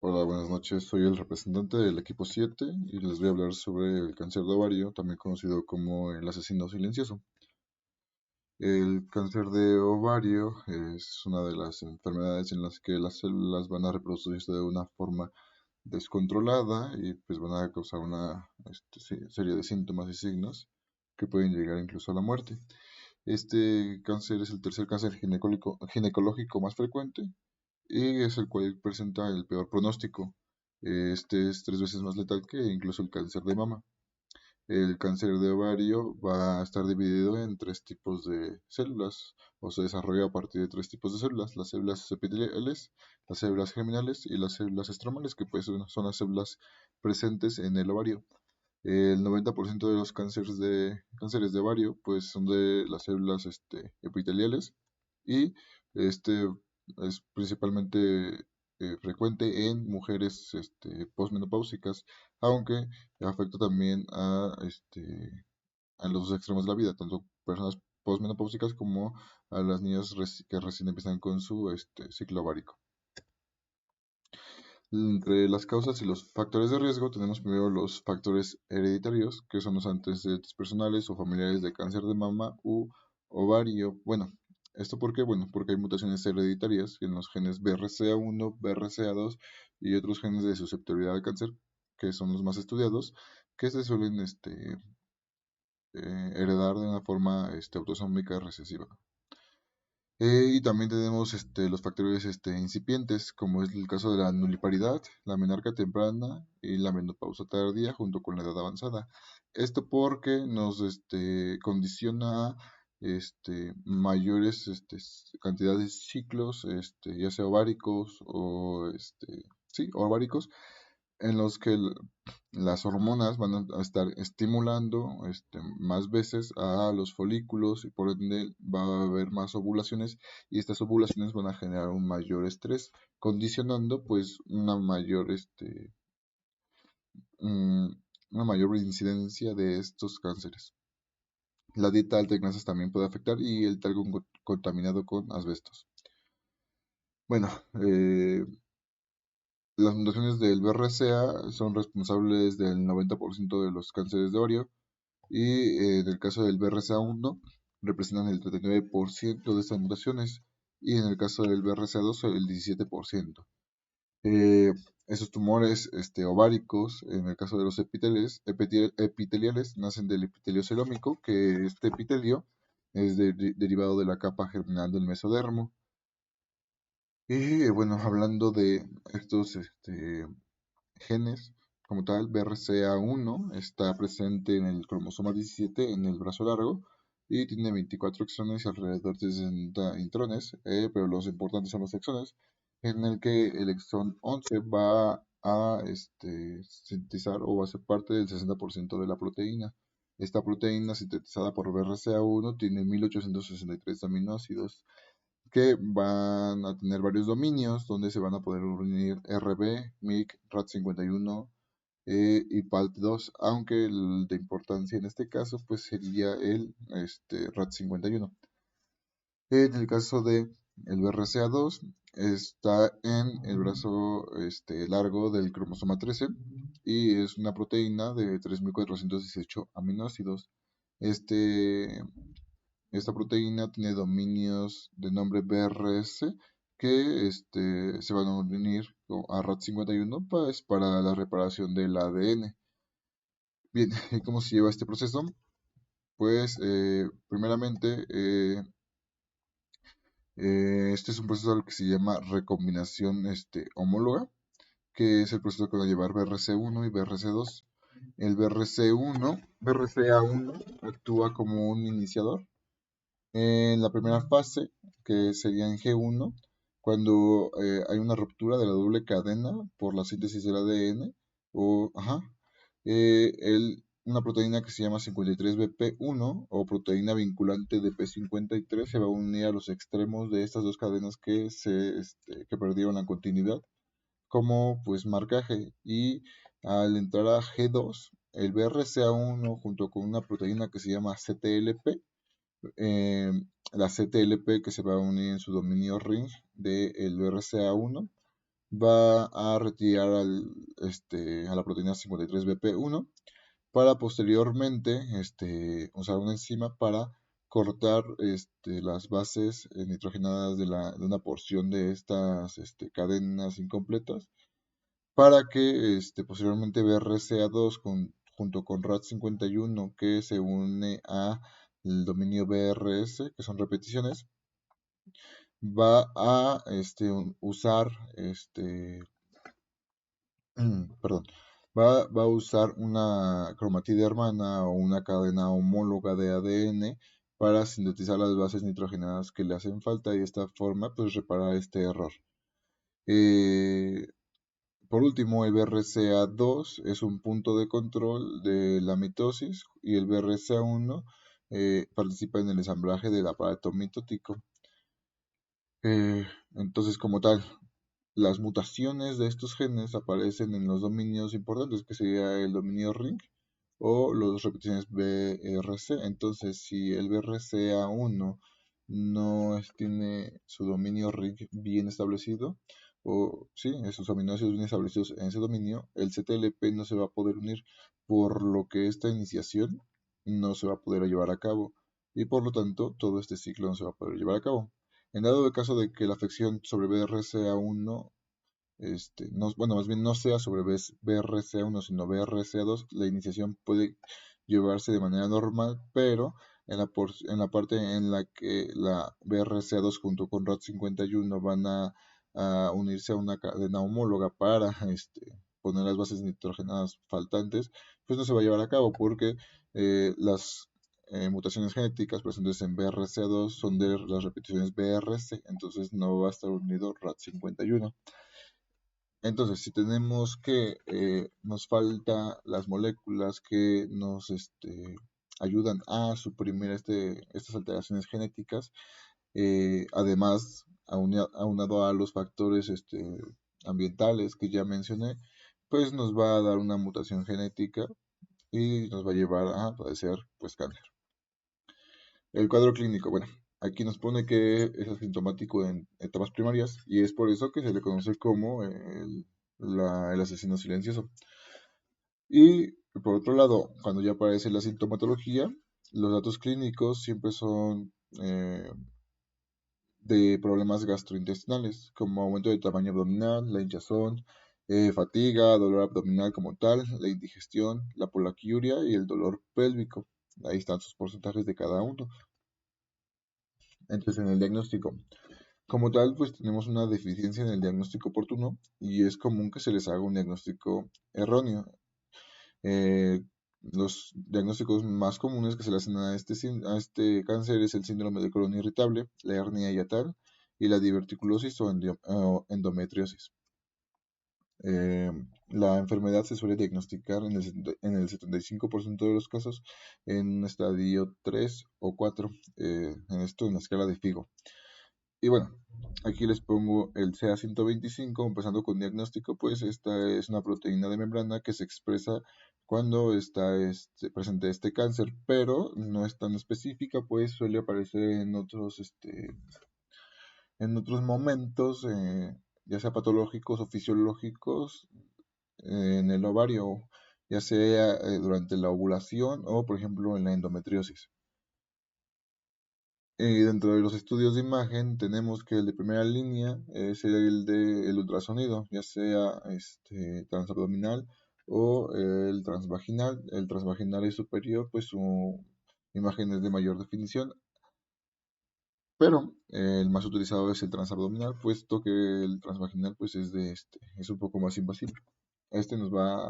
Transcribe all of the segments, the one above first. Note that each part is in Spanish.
Hola, buenas noches. Soy el representante del equipo 7 y les voy a hablar sobre el cáncer de ovario, también conocido como el asesino silencioso. El cáncer de ovario es una de las enfermedades en las que las células van a reproducirse de una forma descontrolada y pues van a causar una serie de síntomas y signos que pueden llegar incluso a la muerte. Este cáncer es el tercer cáncer ginecológico más frecuente y es el cual presenta el peor pronóstico. Este es tres veces más letal que incluso el cáncer de mama. El cáncer de ovario va a estar dividido en tres tipos de células, o se desarrolla a partir de tres tipos de células: las células epiteliales, las células germinales y las células estromales, que pues son las células presentes en el ovario. El 90% de los cánceres de ovario pues son de las células epiteliales y este es principalmente frecuente en mujeres posmenopáusicas, aunque afecta también a los dos extremos de la vida, tanto personas posmenopáusicas como a las niñas que recién empiezan con su ciclo ovárico. Entre las causas y los factores de riesgo tenemos primero los factores hereditarios, que son los antecedentes personales o familiares de cáncer de mama u ovario. Bueno, ¿esto por qué? Bueno, porque hay mutaciones hereditarias en los genes BRCA1, BRCA2 y otros genes de susceptibilidad al cáncer, que son los más estudiados, que se suelen heredar de una forma autosómica recesiva. Y también tenemos los factores incipientes, como es el caso de la nuliparidad, la menarca temprana y la menopausa tardía junto con la edad avanzada. Esto porque nos condiciona a mayores cantidades de ciclos, ya sea ováricos o sí, ováricos, en los que las hormonas van a estar estimulando más veces a los folículos y por ende va a haber más ovulaciones y estas ovulaciones van a generar un mayor estrés, condicionando pues mm, una mayor incidencia de estos cánceres. La dieta alta en grasas también puede afectar y el talco contaminado con asbestos. Bueno, las mutaciones del BRCA son responsables del 90% de los cánceres de ovario y en el caso del BRCA1 representan el 39% de estas mutaciones y en el caso del BRCA2 el 17%. Eh, Esos tumores ováricos, en el caso de los epiteliales, nacen del epitelio celómico, que este epitelio es derivado de la capa germinal del mesodermo. Y bueno, hablando de estos genes, como tal, BRCA1 está presente en el cromosoma 17 en el brazo largo y tiene 24 exones y alrededor de 60 intrones, pero los importantes son los exones, en el que el exón 11 va a sintetizar o va a ser parte del 60% de la proteína. Esta proteína sintetizada por BRCA1 tiene 1863 aminoácidos que van a tener varios dominios donde se van a poder unir RB, MIC, RAT51 y PALT2, aunque el de importancia en este caso pues sería el RAT51. En el caso de el BRCA2 está en el brazo largo del cromosoma 13 y es una proteína de 3418 aminoácidos. Este Esta proteína tiene dominios de nombre BRS que se van a unir a RAT51 pues, para la reparación del ADN. Bien, ¿y cómo se lleva este proceso? Pues primeramente este es un proceso al que se llama recombinación homóloga, que es el proceso que va a llevar BRC1 y BRC2. El BRCA1 actúa como un iniciador en la primera fase, que sería en G1, cuando hay una ruptura de la doble cadena por la síntesis del ADN, una proteína que se llama 53BP1 o proteína vinculante de P53 se va a unir a los extremos de estas dos cadenas que perdieron la continuidad como pues marcaje y al entrar a G2, el BRCA1 junto con una proteína que se llama CTLP, eh, la CTLP que se va a unir en su dominio ring del BRCA1 va a retirar a la proteína 53BP1 para posteriormente usar una enzima para cortar las bases nitrogenadas de una porción de estas cadenas incompletas para que posteriormente BRCA2 junto con RAD51 que se une a el dominio BRS, que son repeticiones, va a usar perdón, va a usar una cromatida hermana o una cadena homóloga de ADN para sintetizar las bases nitrogenadas que le hacen falta y de esta forma pues reparar este error. Eh, por último, el BRCA2 es un punto de control de la mitosis y el BRCA1 participa en el ensamblaje del aparato mitótico. Entonces, como tal, las mutaciones de estos genes aparecen en los dominios importantes, que sería el dominio ring o las repeticiones BRC. Entonces, si el BRCA1 no tiene su dominio ring bien establecido, o sí, sus aminoácidos bien establecidos en ese dominio, el CTLP no se va a poder unir, por lo que esta iniciación no se va a poder llevar a cabo y por lo tanto todo este ciclo no se va a poder llevar a cabo. En dado el caso de que la afección sobre BRCA1 no, bueno, más bien no sea sobre BRCA1, sino BRCA2, la iniciación puede llevarse de manera normal, pero en la parte en la que la BRCA2 junto con RAD51 van a unirse a una cadena homóloga para poner las bases nitrogenadas faltantes, pues no se va a llevar a cabo porque las mutaciones genéticas presentes en BRCA2 son de las repeticiones BRC, entonces no va a estar unido RAD51. Entonces, si tenemos que nos falta las moléculas que nos ayudan a suprimir estas alteraciones genéticas, además, aunado a los factores ambientales que ya mencioné, pues nos va a dar una mutación genética y nos va a llevar a padecer pues cáncer. El cuadro clínico, bueno, aquí nos pone que es asintomático en etapas primarias y es por eso que se le conoce como el asesino silencioso. Y por otro lado, cuando ya aparece la sintomatología, los datos clínicos siempre son de problemas gastrointestinales, como aumento de tamaño abdominal, la hinchazón, fatiga, dolor abdominal como tal, la indigestión, la polaquiuria y el dolor pélvico. Ahí están sus porcentajes de cada uno. Entonces, en el diagnóstico, como tal, pues tenemos una deficiencia en el diagnóstico oportuno y es común que se les haga un diagnóstico erróneo. Eh, los diagnósticos más comunes que se le hacen a este cáncer es el síndrome de colon irritable, la hernia hiatal y la diverticulosis o endometriosis. Eh, la enfermedad se suele diagnosticar en el 75% de los casos en un estadio 3 o 4, en esto en la escala de Figo. Y bueno, aquí les pongo el CA125, empezando con diagnóstico, pues esta es una proteína de membrana que se expresa cuando está presente este cáncer, pero no es tan específica, pues suele aparecer en otros momentos, ya sea patológicos o fisiológicos, en el ovario, ya sea durante la ovulación o, por ejemplo, en la endometriosis. Y dentro de los estudios de imagen tenemos que el de primera línea es el de el ultrasonido, ya sea transabdominal o el transvaginal. El transvaginal es superior, pues su imagen es de mayor definición, pero el más utilizado es el transabdominal, puesto que el transvaginal pues es un poco más invasivo. Este nos va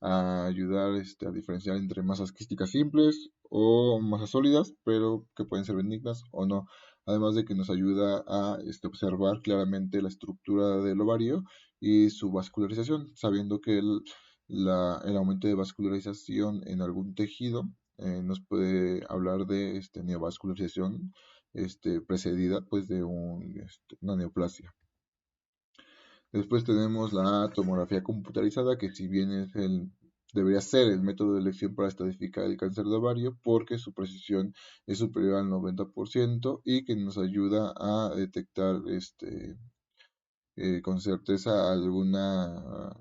a ayudar a diferenciar entre masas quísticas simples o masas sólidas, pero que pueden ser benignas o no. Además de que nos ayuda a observar claramente la estructura del ovario y su vascularización, sabiendo que el aumento de vascularización en algún tejido nos puede hablar de neovascularización precedida pues de una neoplasia. Después tenemos la tomografía computarizada, que si bien debería ser el método de elección para estadificar el cáncer de ovario, porque su precisión es superior al 90% y que nos ayuda a detectar con certeza alguna,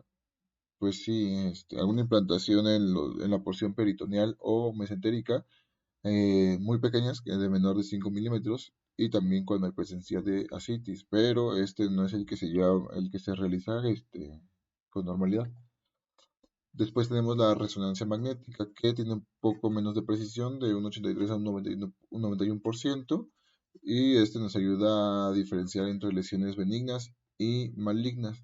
pues sí, alguna implantación en la porción peritoneal o mesentérica, muy pequeñas, que de menor de 5 milímetros, y también cuando hay presencia de ascitis, pero este no es el que se lleva, el que se realiza con normalidad. Después tenemos la resonancia magnética, que tiene un poco menos de precisión, de un 83 a un 91, un 91%, y este nos ayuda a diferenciar entre lesiones benignas y malignas.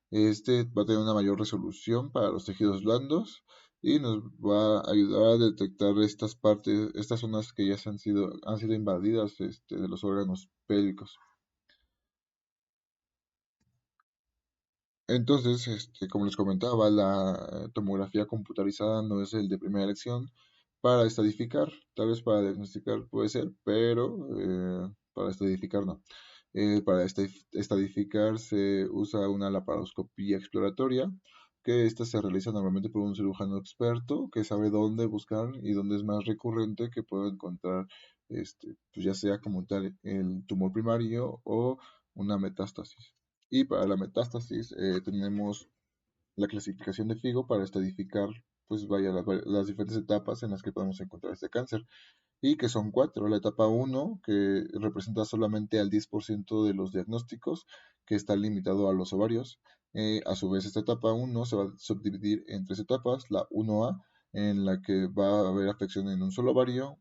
Este va a tener una mayor resolución para los tejidos blandos y nos va a ayudar a detectar estas partes, estas zonas que ya han sido invadidas de los órganos pélvicos. Entonces, como les comentaba, la tomografía computarizada no es el de primera elección para estadificar, tal vez para diagnosticar puede ser, pero para estadificar no. Para estadificar se usa una laparoscopía exploratoria, que esta se realiza normalmente por un cirujano experto que sabe dónde buscar y dónde es más recurrente que pueda encontrar, pues ya sea como tal el tumor primario o una metástasis. Y para la metástasis tenemos la clasificación de FIGO para estadificar, pues vaya, las diferentes etapas en las que podemos encontrar este cáncer. Y que son cuatro. La etapa uno que representa solamente al 10% de los diagnósticos, que está limitado a los ovarios. A su vez, esta etapa uno se va a subdividir en tres etapas. La 1A, en la que va a haber afección en un solo ovario,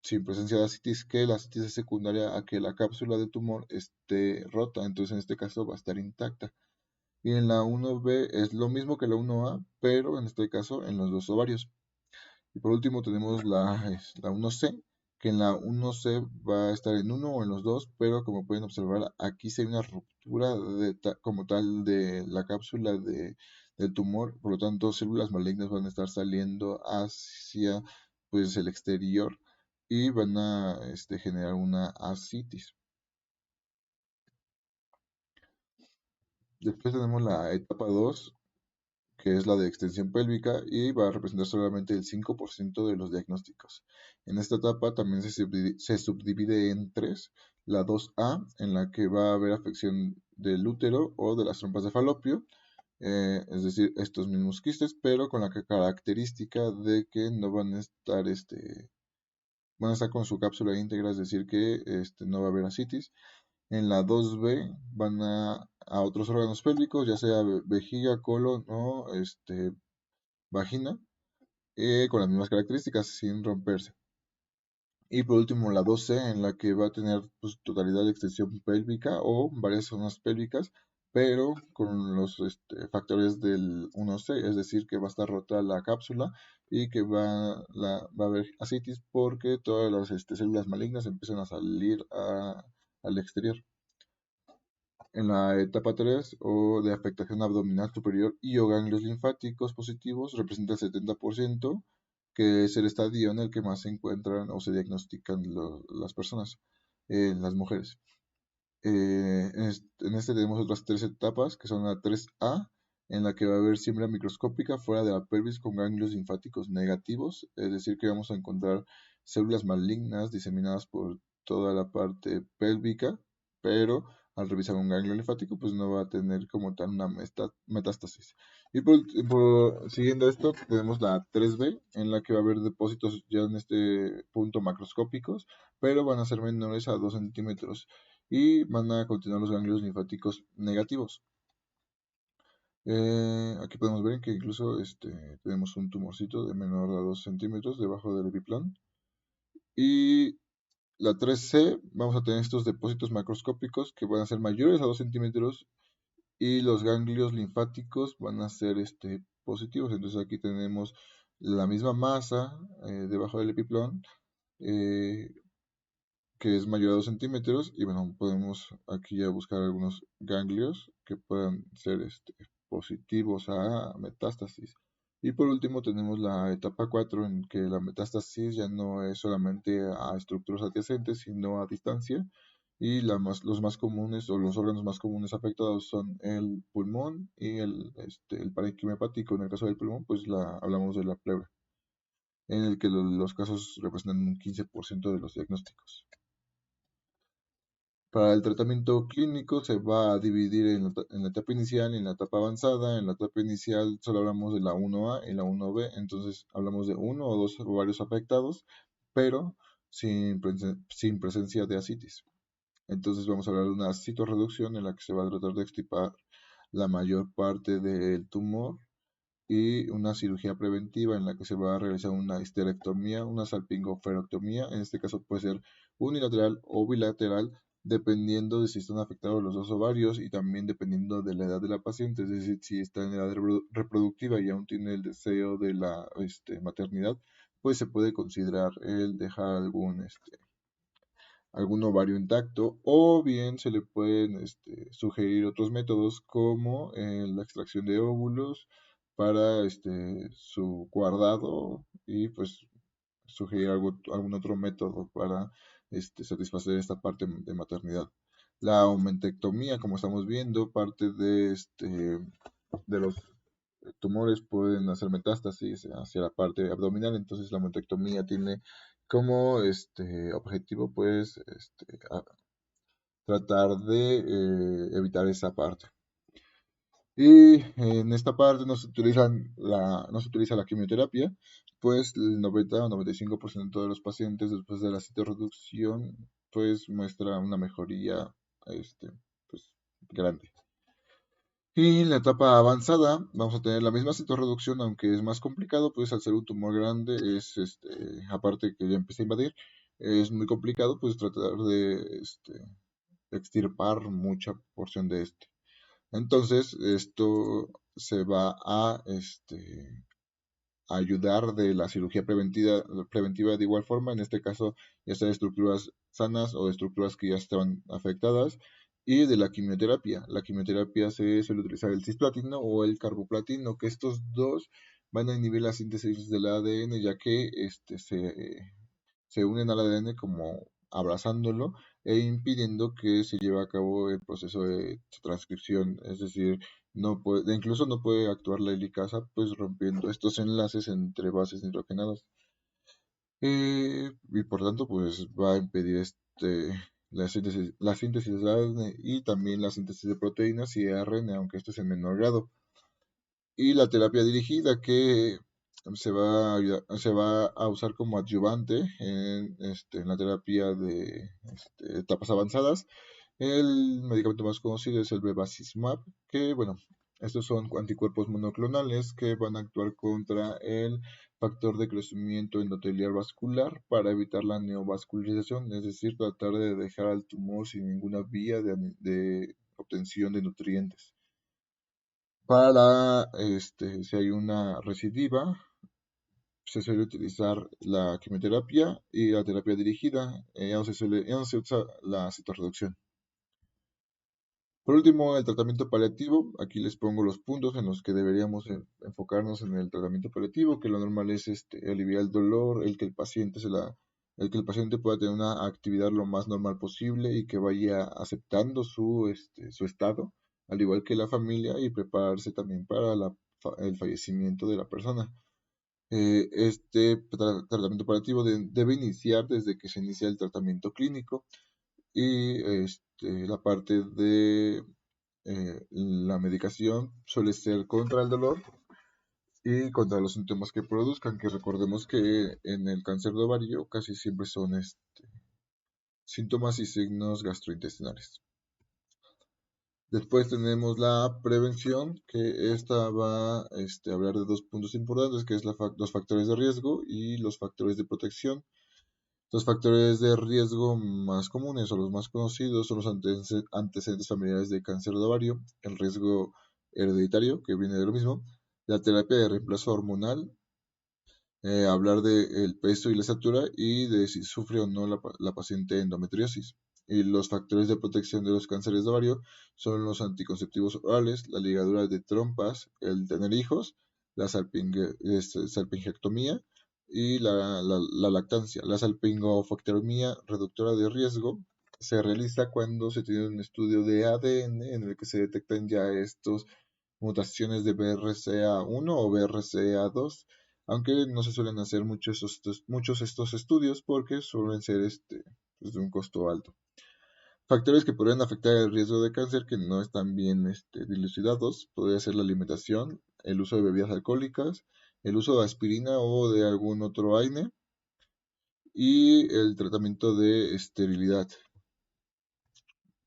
sin presencia de ascitis, que la ascitis es secundaria a que la cápsula de tumor esté rota, entonces en este caso va a estar intacta. Y en la 1B es lo mismo que la 1A, pero en este caso en los dos ovarios. Y por último tenemos la 1C, que en la 1C va a estar en uno o en los dos, pero como pueden observar, aquí se hay una ruptura como tal de la cápsula del tumor, por lo tanto células malignas van a estar saliendo hacia pues el exterior y van a generar una ascitis. Después tenemos la etapa 2, que es la de extensión pélvica y va a representar solamente el 5% de los diagnósticos. En esta etapa también se subdivide en tres. La 2A, en la que va a haber afección del útero o de las trompas de falopio, es decir, estos mismos quistes, pero con la característica de que no van a estar, van a estar con su cápsula íntegra, es decir, que no va a haber ascitis. En la 2B van a otros órganos pélvicos, ya sea vejiga, colon o vagina, con las mismas características, sin romperse. Y por último, la 2C, en la que va a tener pues, totalidad de extensión pélvica o varias zonas pélvicas, pero con los factores del 1C, es decir, que va a estar rota la cápsula y que va a haber ascitis porque todas las células malignas empiezan a salir al exterior. En la etapa 3 o de afectación abdominal superior y o ganglios linfáticos positivos representa el 70%, que es el estadio en el que más se encuentran o se diagnostican las personas, las mujeres. En este tenemos otras tres etapas, que son la 3A, en la que va a haber siembra microscópica fuera de la pelvis con ganglios linfáticos negativos, es decir, que vamos a encontrar células malignas diseminadas por toda la parte pélvica, pero al revisar un ganglio linfático, pues no va a tener como tal una metástasis. Y siguiendo esto, tenemos la 3B, en la que va a haber depósitos ya en este punto macroscópicos, pero van a ser menores a 2 centímetros y van a continuar los ganglios linfáticos negativos. Aquí podemos ver que incluso tenemos un tumorcito de menor a 2 centímetros debajo del epiplán. Y la 3C, vamos a tener estos depósitos macroscópicos que van a ser mayores a 2 centímetros y los ganglios linfáticos van a ser positivos. Entonces aquí tenemos la misma masa debajo del epiplón, eh, que es mayor a 2 centímetros, y bueno, podemos aquí ya buscar algunos ganglios que puedan ser positivos a metástasis. Y por último tenemos la etapa 4, en que la metástasis ya no es solamente a estructuras adyacentes, sino a distancia. Y los más comunes o los órganos más comunes afectados son el pulmón y el parénquima hepático. En el caso del pulmón, pues hablamos de la pleura, en el que los casos representan un 15% de los diagnósticos. Para el tratamiento clínico se va a dividir en la etapa inicial y en la etapa avanzada. En la etapa inicial solo hablamos de la 1A y la 1B, entonces hablamos de uno o dos ovarios afectados, pero sin presencia de ascitis. Entonces vamos a hablar de una citorreducción en la que se va a tratar de extirpar la mayor parte del tumor y una cirugía preventiva en la que se va a realizar una histerectomía, una salpingoferectomía, en este caso puede ser unilateral o bilateral, dependiendo de si están afectados los dos ovarios y también dependiendo de la edad de la paciente, es decir, si está en edad reproductiva y aún tiene el deseo de la maternidad, pues se puede considerar el dejar algún ovario intacto, o bien se le pueden sugerir otros métodos como la extracción de óvulos para su guardado y pues sugerir algún otro método para satisfacer esta parte de maternidad. La aumentectomía, como estamos viendo, parte de los tumores pueden hacer metástasis hacia la parte abdominal, entonces la aumentectomía tiene como objetivo pues tratar de evitar esa parte. Y en esta parte no se utiliza la quimioterapia, pues el 90 o 95% de los pacientes después de la citorreducción pues muestra una mejoría pues, grande. Y en la etapa avanzada vamos a tener la misma citorreducción, aunque es más complicado, pues al ser un tumor grande aparte que ya empieza a invadir, es muy complicado pues tratar de extirpar mucha porción de este. Entonces, esto se va a ayudar de la cirugía preventiva de igual forma, en este caso ya sea de estructuras sanas o de estructuras que ya estaban afectadas, y de la quimioterapia. La quimioterapia se suele utilizar el cisplatino o el carboplatino, que estos dos van a inhibir la síntesis del ADN, ya que se unen al ADN como abrazándolo e impidiendo que se lleve a cabo el proceso de transcripción, es decir, incluso no puede actuar la helicasa, pues rompiendo estos enlaces entre bases nitrogenadas. Y por tanto, pues va a impedir la síntesis de ADN y también la síntesis de proteínas y ARN, aunque esto es en menor grado. Y la terapia dirigida que se va a usar como adyuvante en la terapia de etapas avanzadas. El medicamento más conocido es el bevacizumab, que bueno, estos son anticuerpos monoclonales que van a actuar contra el factor de crecimiento endotelial vascular para evitar la neovascularización, es decir, tratar de dejar al tumor sin ninguna vía de obtención de nutrientes. Para si hay una recidiva, se suele utilizar la quimioterapia y la terapia dirigida, ya no se usa la citorreducción. Por último, el tratamiento paliativo. Aquí les pongo los puntos en los que deberíamos enfocarnos en el tratamiento paliativo, que lo normal es aliviar el dolor, el que el paciente pueda tener una actividad lo más normal posible y que vaya aceptando su estado, al igual que la familia, y prepararse también para el fallecimiento de la persona. Tratamiento paliativo debe iniciar desde que se inicia el tratamiento clínico y la parte de la medicación suele ser contra el dolor y contra los síntomas que produzcan, que recordemos que en el cáncer de ovario casi siempre son síntomas y signos gastrointestinales. Después tenemos la prevención, que esta va a hablar de dos puntos importantes, que es los factores de riesgo y los factores de protección. Los factores de riesgo más comunes o los más conocidos son los antecedentes familiares de cáncer de ovario, el riesgo hereditario, que viene de lo mismo, la terapia de reemplazo hormonal, hablar del peso y la estatura y de si sufre o no la paciente endometriosis. Y los factores de protección de los cánceres de ovario son los anticonceptivos orales, la ligadura de trompas, el tener hijos, la salpingectomía y la lactancia. La salpingofactoremia reductora de riesgo se realiza cuando se tiene un estudio de ADN en el que se detectan ya estas mutaciones de BRCA1 o BRCA2, aunque no se suelen hacer muchos estos estudios porque suelen ser pues, de un costo alto. Factores que podrían afectar el riesgo de cáncer que no están bien dilucidados podría ser la alimentación, el uso de bebidas alcohólicas, el uso de aspirina o de algún otro AINE y el tratamiento de esterilidad.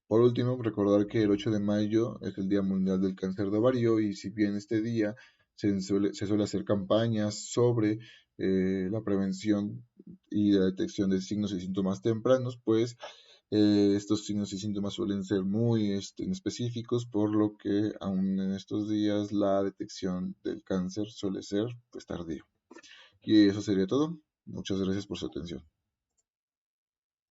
Por último, recordar que el 8 de mayo es el Día Mundial del Cáncer de Ovario y si bien este día se suele hacer campañas sobre la prevención y la detección de signos y síntomas tempranos, pues estos signos y síntomas suelen ser muy específicos, por lo que aún en estos días la detección del cáncer suele ser pues tardía. Y eso sería todo. Muchas gracias por su atención.